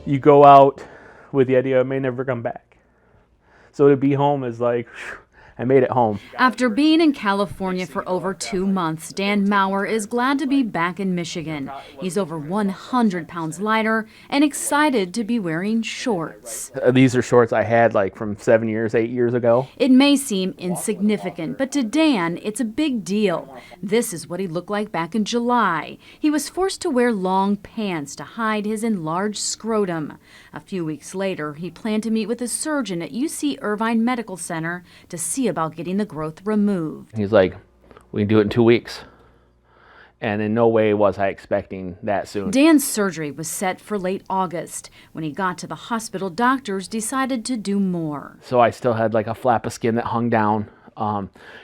you go out with the idea it may never come back. So to be home is like, whew, I made it home. After being in California for over 2 months, Dan Maurer is glad to be back in Michigan. He's over 100 pounds lighter and excited to be wearing shorts. These are shorts I had like from 8 years ago. It may seem insignificant, but to Dan, it's a big deal. This is what he looked like back in July. He was forced to wear long pants to hide his enlarged scrotum. A few weeks later, he planned to meet with a surgeon at UC Irvine Medical Center to see about getting the growth removed. He's like, we can do it in 2 weeks. And in no way was I expecting that soon. Dan's surgery was set for late August. When he got to the hospital, doctors decided to do more. So I still had like a flap of skin that hung down.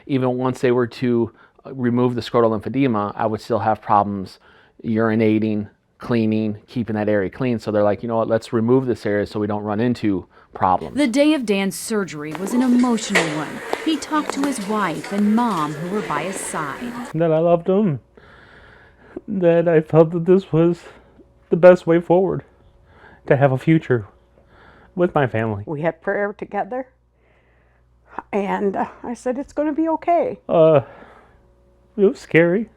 Even once they were to remove the scrotal lymphedema, I would still have problems urinating, cleaning, keeping that area clean. So they're like, you know what, let's remove this area so we don't run into problems. The day of Dan's surgery was an emotional one. He talked to his wife and mom who were by his side. That I loved him. That I felt that this was the best way forward to have a future with my family. We had prayer together, and I said, it's going to be okay. It was scary.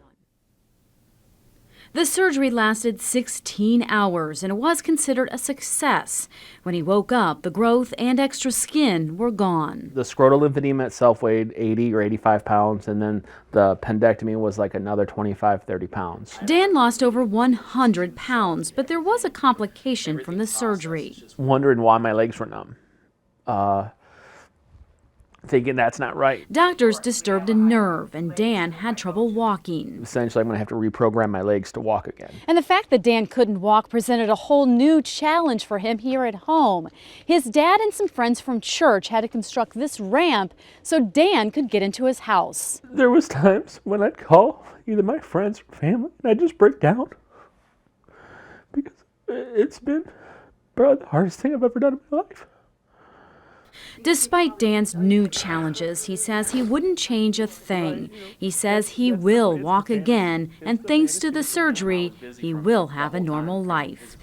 The surgery lasted 16 hours and it was considered a success. When he woke up, the growth and extra skin were gone. The scrotal lymphedema itself weighed 80 or 85 pounds, and then the pendectomy was like another 25, 30 pounds. Dan lost over 100 pounds, but there was a complication from the surgery. Wondering why my legs were numb. Thinking that's not right. Doctors disturbed a nerve, and Dan had trouble walking. Essentially, I'm going to have to reprogram my legs to walk again. And the fact that Dan couldn't walk presented a whole new challenge for him here at home. His dad and some friends from church had to construct this ramp so Dan could get into his house. There was times when I'd call either my friends or family, and I'd just break down. Because it's been probably the hardest thing I've ever done in my life. Despite Dan's new challenges, he says he wouldn't change a thing. He says he will walk again, and thanks to the surgery, he will have a normal life.